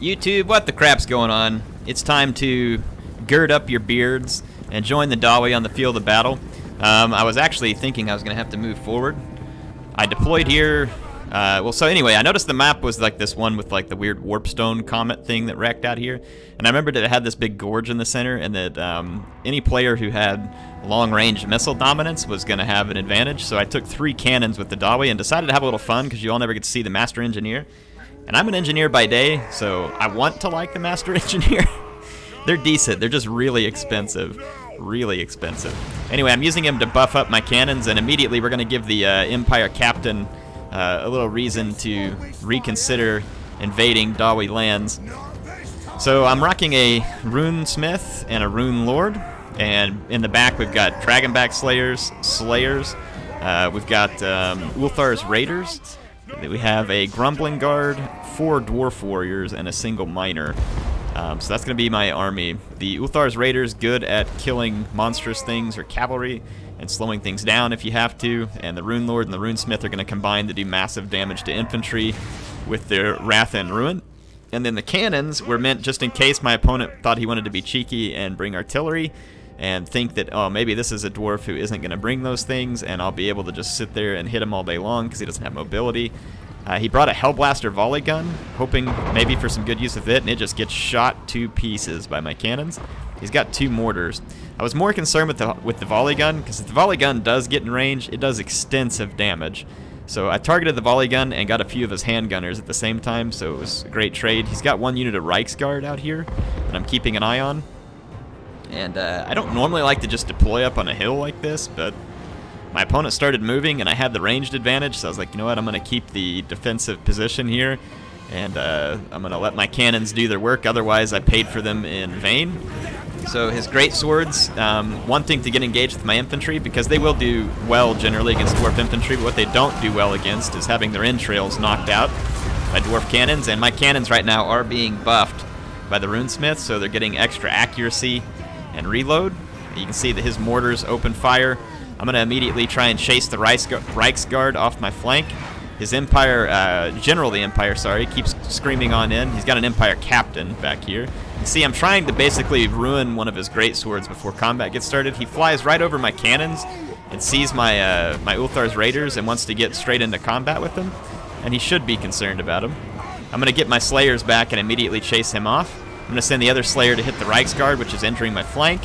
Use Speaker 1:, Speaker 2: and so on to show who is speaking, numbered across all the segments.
Speaker 1: YouTube, what the crap's going on? It's time to gird up your beards and join the Dawi on the field of battle. I was actually thinking I was going to have to move forward. I deployed here. So anyway, I noticed the map was like this one with like the weird warpstone comet thing that wrecked out here. And I remembered that it had this big gorge in the center and that any player who had long-range missile dominance was going to have an advantage. So I took 3 cannons with the Dawi and decided to have a little fun because you all never get to see the Master Engineer. And I'm an engineer by day, so I want to like the Master Engineer. They're decent. They're just really expensive. Really expensive. Anyway, I'm using him to buff up my cannons, and immediately we're going to give the Empire Captain a little reason to reconsider invading Dawi lands. So I'm rocking a Rune Smith and a Rune Lord, and in the back we've got Dragonback Slayers, we've got Ulthar's Raiders, we have a Grumbling Guard, 4 Dwarf Warriors, and a single Miner. So that's going to be my army. The Ulthar's Raiders, good at killing monstrous things or cavalry and slowing things down if you have to. And the Rune Lord and the Rune Smith are going to combine to do massive damage to infantry with their Wrath and Ruin. And then the cannons were meant just in case my opponent thought he wanted to be cheeky and bring artillery and think that, oh, maybe this is a dwarf who isn't going to bring those things and I'll be able to just sit there and hit him all day long because he doesn't have mobility. He brought a Hellblaster volley gun, hoping maybe for some good use of it, and it just gets shot to pieces by my cannons. He's got 2 mortars. I was more concerned with the volley gun, because if the volley gun does get in range, it does extensive damage. So I targeted the volley gun and got a few of his handgunners at the same time, so it was a great trade. He's got 1 unit of Reiksguard out here that I'm keeping an eye on. And I don't normally like to just deploy up on a hill like this, but my opponent started moving, and I had the ranged advantage, so I was like, you know what, I'm going to keep the defensive position here, and I'm going to let my cannons do their work, otherwise I paid for them in vain. So his great swords, wanting to get engaged with my infantry, because they will do well generally against dwarf infantry, but what they don't do well against is having their entrails knocked out by dwarf cannons, and my cannons right now are being buffed by the Runesmith, so they're getting extra accuracy and reload. You can see that his mortars open fire. I'm going to immediately try and chase the Reiksguard off my flank. His Empire, General of the Empire, sorry, keeps screaming on in. He's got an Empire Captain back here. You see, I'm trying to basically ruin one of his great swords before combat gets started. He flies right over my cannons and sees my my Ulthar's Raiders and wants to get straight into combat with them. And he should be concerned about him. I'm going to get my Slayers back and immediately chase him off. I'm going to send the other Slayer to hit the Reiksguard, which is entering my flank.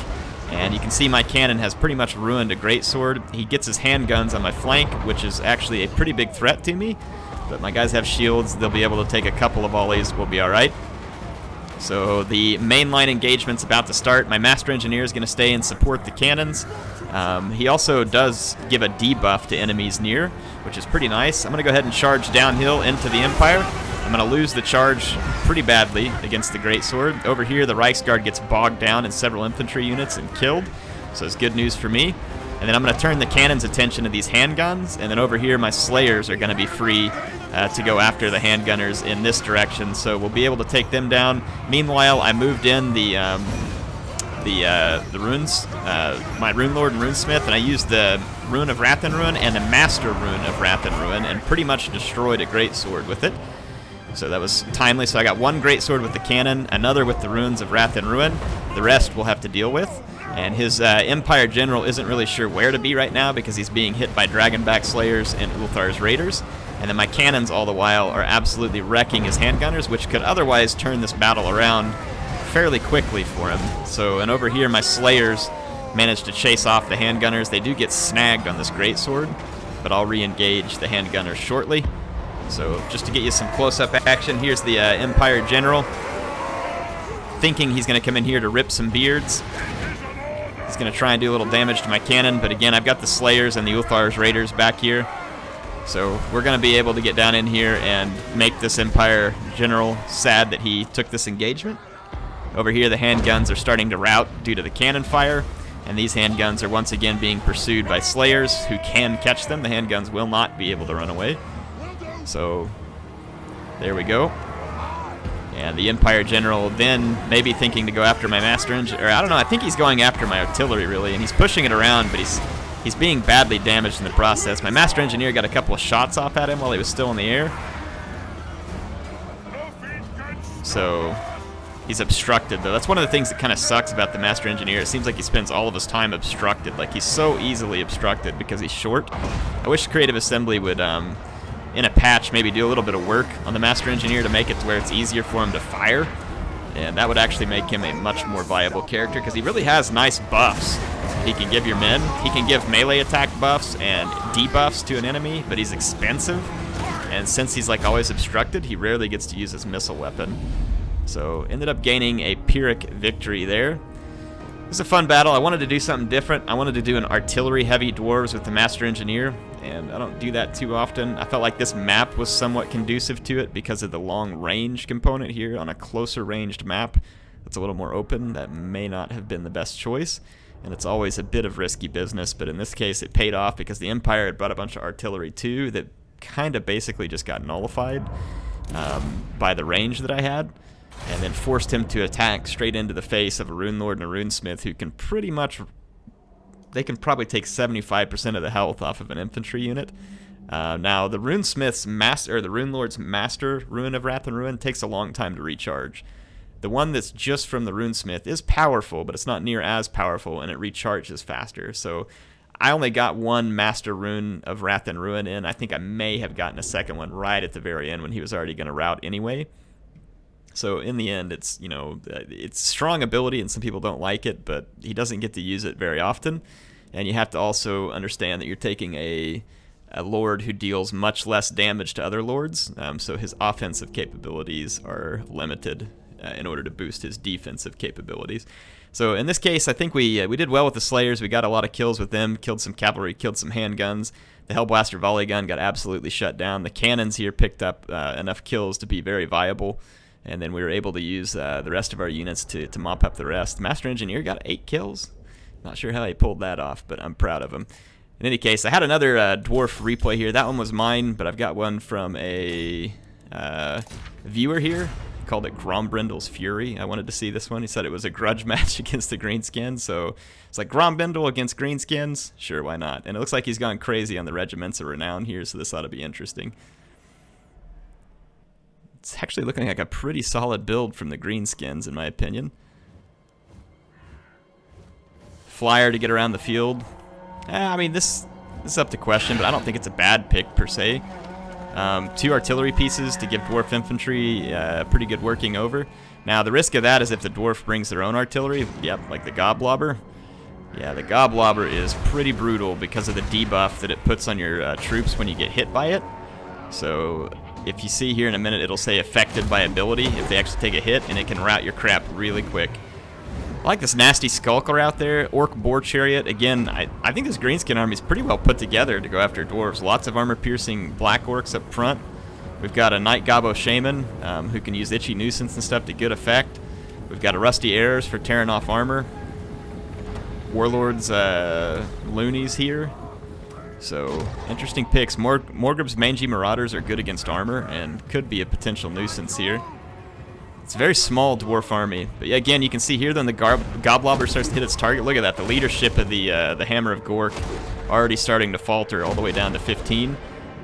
Speaker 1: And you can see my cannon has pretty much ruined a greatsword. He gets his handguns on my flank, which is actually a pretty big threat to me. But my guys have shields. They'll be able to take a couple of volleys. We'll be all right. So the mainline engagement's about to start. My Master Engineer is going to stay and support the cannons. He also does give a debuff to enemies near, which is pretty nice. I'm going to go ahead and charge downhill into the Empire. I'm going to lose the charge pretty badly against the Greatsword. Over here, the Reiksguard gets bogged down in several infantry units and killed, so it's good news for me. And then I'm going to turn the cannon's attention to these handguns, and then over here, my Slayers are going to be free to go after the handgunners in this direction, so we'll be able to take them down. Meanwhile, I moved in the runes, my Rune Lord and Rune Smith, and I used the Rune of Wrath and Ruin and the Master Rune of Wrath and Ruin, and pretty much destroyed a Greatsword with it. So that was timely. So I got 1 Greatsword with the cannon, another with the Runes of Wrath and Ruin. The rest we'll have to deal with. And his Empire General isn't really sure where to be right now because he's being hit by Dragonback Slayers and Ulthar's Raiders. And then my cannons all the while are absolutely wrecking his handgunners, which could otherwise turn this battle around fairly quickly for him. So, and over here my Slayers managed to chase off the handgunners. They do get snagged on this Greatsword, but I'll re-engage the handgunners shortly. So just to get you some close-up action, here's the Empire General, thinking he's going to come in here to rip some beards. He's going to try and do a little damage to my cannon, but again, I've got the Slayers and the Ulthar's Raiders back here. So we're going to be able to get down in here and make this Empire General sad that he took this engagement. Over here, the handguns are starting to rout due to the cannon fire, and these handguns are once again being pursued by Slayers who can catch them. The handguns will not be able to run away. So there we go. And the Empire General then maybe thinking to go after my Master Engineer, or I don't know, I think he's going after my artillery really, and he's pushing it around, but he's being badly damaged in the process. My Master Engineer got a couple of shots off at him while he was still in the air. so he's obstructed, though. That's one of the things that kind of sucks about the Master Engineer. It seems like he spends all of his time obstructed. Like, he's so easily obstructed because he's short. I wish Creative Assembly would, in a patch, maybe do a little bit of work on the Master Engineer to make it to where it's easier for him to fire. And that would actually make him a much more viable character, because he really has nice buffs he can give your men. He can give melee attack buffs and debuffs to an enemy, but he's expensive. And since he's like always obstructed, he rarely gets to use his missile weapon. So ended up gaining a Pyrrhic victory there. It was a fun battle. I wanted to do something different. I wanted to do an artillery-heavy dwarves with the Master Engineer, and I don't do that too often. I felt like this map was somewhat conducive to it because of the long range component here. On a closer ranged map that's a little more open, that may not have been the best choice, and it's always a bit of risky business, but in this case it paid off because the Empire had brought a bunch of artillery too that kind of basically just got nullified by the range that I had, and then forced him to attack straight into the face of a Rune Lord and a Runesmith who can pretty much, they can probably take 75% of the health off of an infantry unit. Now the Runesmith's master, or the Rune Lord's master Rune of Wrath and Ruin, takes a long time to recharge. The one that's just from the Runesmith is powerful, but it's not near as powerful, and it recharges faster. So I only got one Master Rune of Wrath and Ruin in. I think I may have gotten a second one right at the very end when he was already going to rout anyway. So in the end, it's, you know, it's strong ability, and some people don't like it, but he doesn't get to use it very often. And you have to also understand that you're taking a lord who deals much less damage to other lords, so his offensive capabilities are limited in order to boost his defensive capabilities. So in this case, I think we did well with the Slayers. We got a lot of kills with them, killed some cavalry, killed some handguns. The Hellblaster volley gun got absolutely shut down. The cannons here picked up enough kills to be very viable, and then we were able to use the rest of our units to mop up the rest. Master Engineer got 8 kills. Not sure how he pulled that off, but I'm proud of him. In any case, I had another dwarf replay here. That one was mine, but I've got one from a viewer here. Called it Grombrindle's Fury. I wanted to see this one. He said it was a grudge match against the Greenskins, so it's like Grombrindle against Greenskins. Sure, why not? And it looks like he's gone crazy on the Regiments of Renown here, so this ought to be interesting. It's actually looking like a pretty solid build from the Greenskins, in my opinion. Flyer to get around the field. I mean, this is up to question, but I don't think it's a bad pick per se. 2 artillery pieces to give dwarf infantry pretty good working over. Now the risk of that is if the dwarf brings their own artillery, yep, like the Goblobber. Yeah, the Goblobber is pretty brutal because of the debuff that it puts on your troops when you get hit by it. So if you see here in a minute, it'll say affected by ability if they actually take a hit, and it can rout your crap really quick. I like this nasty Skulker out there. Orc Boar Chariot. Again, I think this Greenskin army is pretty well put together to go after dwarves. Lots of armor-piercing Black Orcs up front. We've got a Night Gobbo Shaman who can use Itchy Nuisance and stuff to good effect. We've got a Rusty Arrows for tearing off armor. Warlords Loonies here. So, interesting picks. Morgrub's Mangy Marauders are good against armor and could be a potential nuisance here. It's a very small dwarf army, but yeah, again, you can see here then the Goblobber starts to hit its target. Look at that, the leadership of the Hammer of Gork already starting to falter all the way down to 15.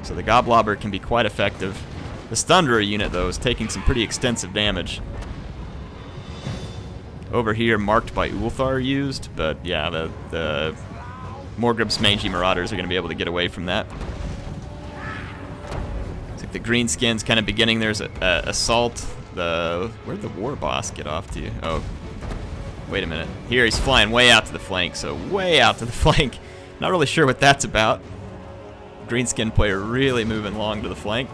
Speaker 1: So the Goblobber can be quite effective. This Thunderer unit, though, is taking some pretty extensive damage. Over here, marked by Ulthar used, but yeah, the Morgrub's Mangy Marauders are going to be able to get away from that. Looks like the Greenskins kind of beginning their assault. Where'd the War Boss get off to? Oh, wait a minute. Here he's flying way out to the flank, so way out to the flank. Not really sure what that's about. Greenskin player really moving long to the flank.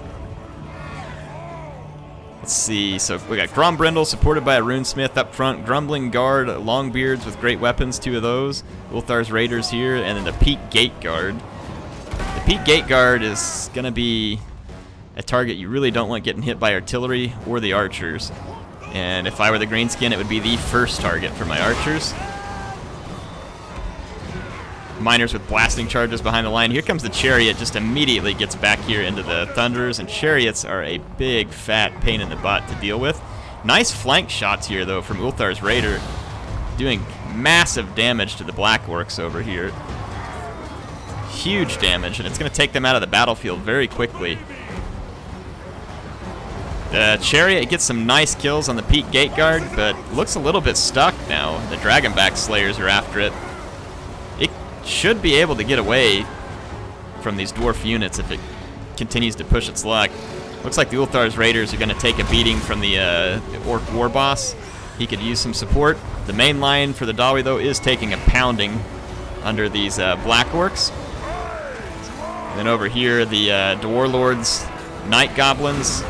Speaker 1: Let's see, so we got Grombrindle supported by a Runesmith up front, Grumbling Guard, Longbeards with great weapons, 2 of those, Ulthar's Raiders here, and then the Peak Gate Guard. The Peak Gate Guard is going to be a target you really don't want getting hit by artillery or the archers. And if I were the Greenskin, it would be the first target for my archers. Miners with blasting charges behind the line. Here comes the Chariot, just immediately gets back here into the Thunderers, and Chariots are a big, fat pain in the butt to deal with. Nice flank shots here, though, from Ulthar's Raider, doing massive damage to the Black Orcs over here. Huge damage, and it's going to take them out of the battlefield very quickly. The Chariot gets some nice kills on the Peak Gate Guard, but looks a little bit stuck now. The Dragonback Slayers are after it. It should be able to get away from these dwarf units if it continues to push its luck. Looks like the Ulthar's Raiders are going to take a beating from the Orc War Boss. He could use some support. The main line for the Dawi, though, is taking a pounding under these Black Orcs. And then over here, the Warlords, Night Goblins,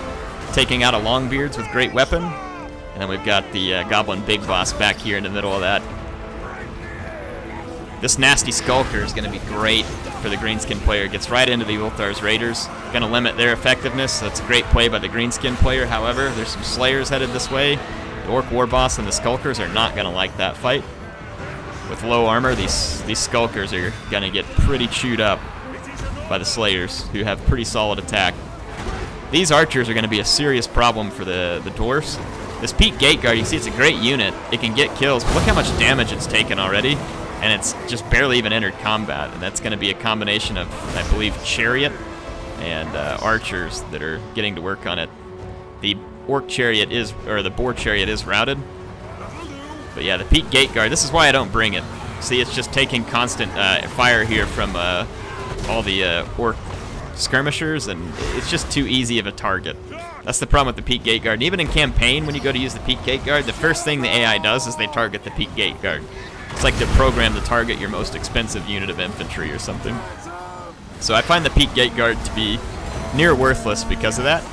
Speaker 1: taking out a Longbeards with great weapon. And then we've got the Goblin Big Boss back here in the middle of that. This nasty Skulker is going to be great for the Greenskin player. Gets right into the Ulthar's Raiders. Going to limit their effectiveness. That's a great play by the Greenskin player. However, there's some Slayers headed this way. The Orc War Boss and the Skulkers are not going to like that fight. With low armor, these Skulkers are going to get pretty chewed up by the Slayers, who have pretty solid attack. These archers are going to be a serious problem for the dwarfs. This Peak Gate Guard, you see it's a great unit. It can get kills, but look how much damage it's taken already. And it's just barely even entered combat. And that's going to be a combination of, I believe, Chariot and archers that are getting to work on it. The Orc Chariot is, or the Boar Chariot is routed. But yeah, the Peak Gate Guard, this is why I don't bring it. See, it's just taking constant fire here from all the Orc skirmishers, and it's just too easy of a target. That's the problem with the Peak Gate Guard. And even in campaign, when you go to use the Peak Gate Guard, the first thing the AI does is they target the Peak Gate Guard. It's like they're programmed to target your most expensive unit of infantry or something. So I find the Peak Gate Guard to be near worthless because of that.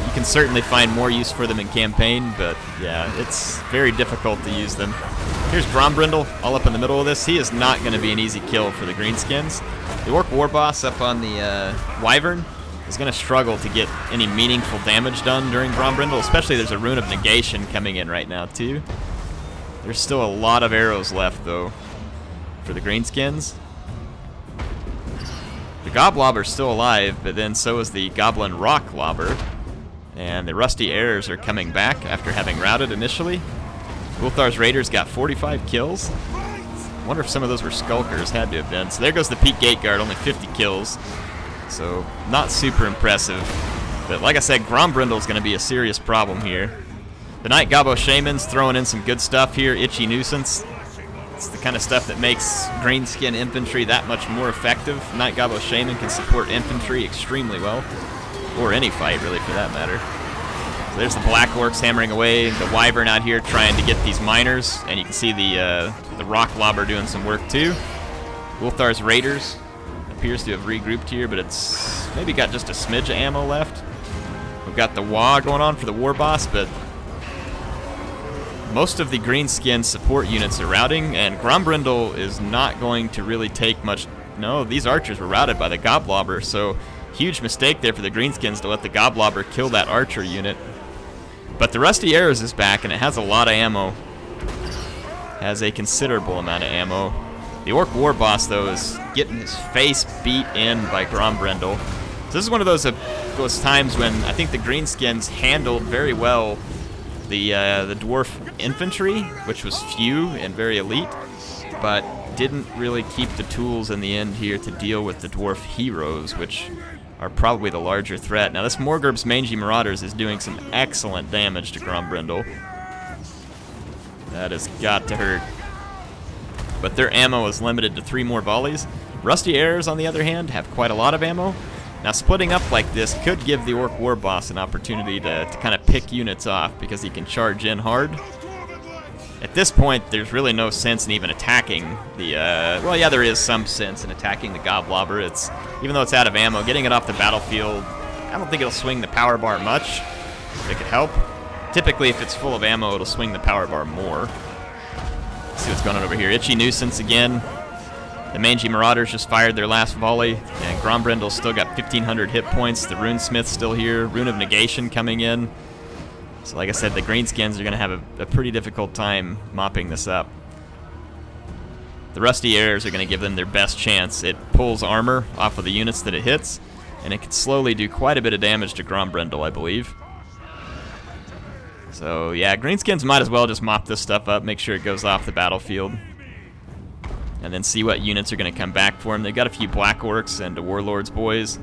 Speaker 1: You can certainly find more use for them in campaign, but yeah, it's very difficult to use them. Here's Grombrindle, all up in the middle of this. He is not going to be an easy kill for the Greenskins. The Orc War Boss up on the Wyvern is going to struggle to get any meaningful damage done during Grombrindle, especially there's a Rune of Negation coming in right now, too. There's still a lot of arrows left, though, for the Greenskins. The Goblobber's still alive, but then so is the Goblin Rock Lobber. And the Rusty Heirs are coming back after having routed initially. Ulthar's Raiders got 45 kills. I wonder if some of those were Skulkers, had to have been. So there goes the Peak Gate Guard, only 50 kills. So not super impressive. But like I said, Grombrindle's going to be a serious problem here. The Night Gobbo Shaman's throwing in some good stuff here. Itchy Nuisance. It's the kind of stuff that makes Greenskin infantry that much more effective. Night Gobbo Shaman can support infantry extremely well. Or any fight, really, for that matter. So there's the Black Orcs hammering away. The Wyvern out here trying to get these miners. And you can see the Rock Lobber doing some work, too. Ulthar's Raiders appears to have regrouped here, but it's maybe got just a smidge of ammo left. We've got the Wah going on for the War Boss, but most of the Greenskin support units are routing, and Grombrindle is not going to really take much. No, these archers were routed by the Goblobber, so huge mistake there for the Greenskins to let the Goblobber kill that archer unit. But the Rusty Arrows is back, and it has a lot of ammo. Has a considerable amount of ammo. The Orc War Boss, though, is getting his face beat in by Grombrindle. So this is one of those times when I think the Greenskins handled very well the dwarf infantry, which was few and very elite, but didn't really keep the tools in the end here to deal with the dwarf heroes, which are probably the larger threat. Now this Morgur's Mangy Marauders is doing some excellent damage to Grombrindle. That has got to hurt. But their ammo is limited to 3 more volleys. Rusty Heirs, on the other hand, have quite a lot of ammo. Now splitting up like this could give the Orc War Boss an opportunity to kind of pick units off because he can charge in hard. At this point, there's really no sense in even attacking the, well, yeah, there is some sense in attacking the Goblobber. It's, even though it's out of ammo, getting it off the battlefield, I don't think it'll swing the power bar much. It could help. Typically, if it's full of ammo, it'll swing the power bar more. Let's see what's going on over here. Itchy Nuisance again. The Mangy Marauders just fired their last volley, and Grombrindle's still got 1,500 hit points. The Runesmith's still here. Rune of Negation coming in. So like I said, the Greenskins are going to have a pretty difficult time mopping this up. The Rusty Heirs are going to give them their best chance. It pulls armor off of the units that it hits, and it can slowly do quite a bit of damage to Grombrindle, I believe. So yeah, Greenskins might as well just mop this stuff up, make sure it goes off the battlefield, and then see what units are going to come back for him. They've got a few Black Orcs and Warlords boys.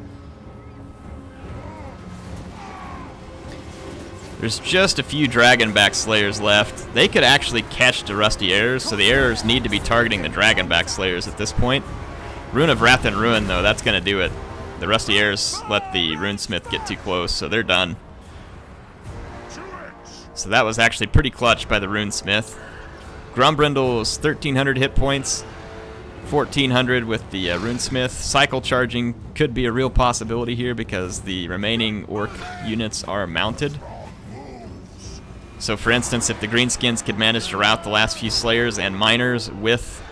Speaker 1: There's just a few Dragonback Slayers left. They could actually catch the Rusty Heirs, so the Heirs need to be targeting the Dragonback Slayers at this point. Rune of Wrath and Ruin, though, that's going to do it. The Rusty Heirs let the Runesmith get too close, so they're done. So that was actually pretty clutch by the Runesmith. Grombrindle's 1,300 hit points, 1,400 with the Runesmith. Cycle charging could be a real possibility here because the remaining Orc units are mounted. So for instance, if the Greenskins could manage to rout the last few Slayers and Miners with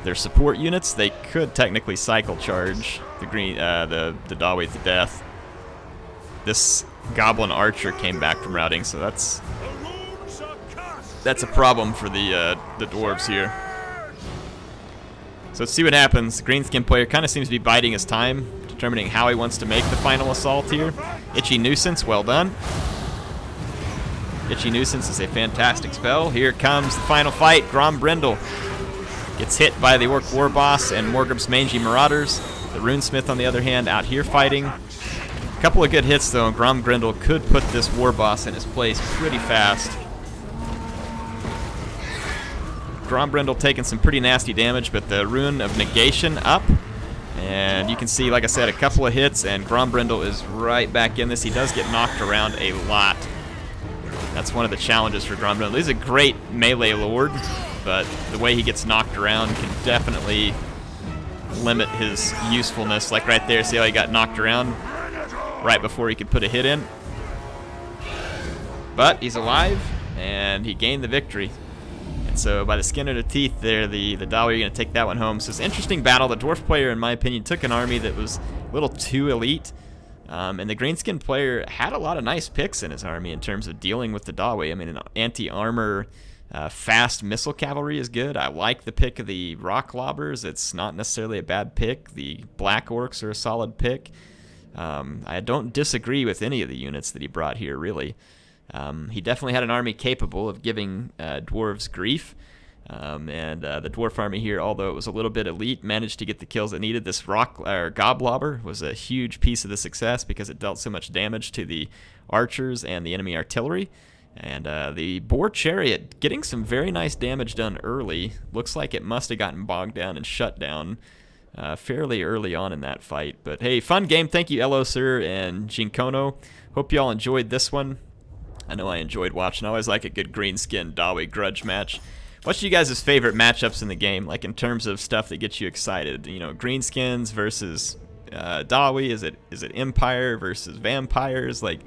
Speaker 1: their support units, they could technically cycle charge the Dawi to death. This Goblin Archer came back from routing, so that's a problem for the Dwarves here. So let's see what happens. The Greenskin player kind of seems to be biding his time, determining how he wants to make the final assault here. Itchy Nuisance, well done. Itchy Nuisance is a fantastic spell. Here comes the final fight. Grombrindle gets hit by the Orc War Boss and Morgrim's Mangy Marauders. The Runesmith, on the other hand, out here fighting. A couple of good hits, though, and Grombrindle could put this War Boss in his place pretty fast. Grombrindle taking some pretty nasty damage, but the Rune of Negation up. And you can see, like I said, a couple of hits, and Grombrindle is right back in this. He does get knocked around a lot. That's one of the challenges for Grombrindle. He's a great melee lord, but the way he gets knocked around can definitely limit his usefulness. Like right there, see how he got knocked around right before he could put a hit in? But he's alive, and he gained the victory. And so by the skin of the teeth there, the Dawi are going to take that one home. So it's an interesting battle. The Dwarf player, in my opinion, took an army that was a little too elite. And the Greenskin player had a lot of nice picks in his army in terms of dealing with the Dawi. I mean, an anti-armor fast missile cavalry is good. I like the pick of the Rock Lobbers. It's not necessarily a bad pick. The Black Orcs are a solid pick. I don't disagree with any of the units that he brought here, really. He definitely had an army capable of giving dwarves grief. The dwarf army here, although it was a little bit elite, managed to get the kills it needed. This Goblobber was a huge piece of the success because it dealt so much damage to the archers and the enemy artillery. And the Boar Chariot getting some very nice damage done early. Looks like it must have gotten bogged down and shut down fairly early on in that fight. But hey, fun game. Thank you, Elo Sir and Jinkono. Hope you all enjoyed this one. I know I enjoyed watching. I always like a good Greenskin Dawi grudge match. What's you guys' favorite matchups in the game, like in terms of stuff that gets you excited? You know, Greenskins versus Dawi. Is it Empire versus Vampires? Like,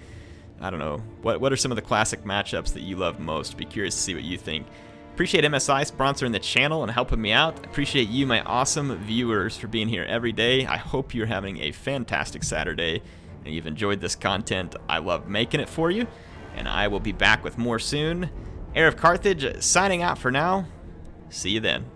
Speaker 1: I don't know. What are some of the classic matchups that you love most? Be curious to see what you think. Appreciate MSI sponsoring the channel and helping me out. Appreciate you, my awesome viewers, for being here every day. I hope you're having a fantastic Saturday and you've enjoyed this content. I love making it for you, and I will be back with more soon. HeirofCarthage signing out for now. See you then.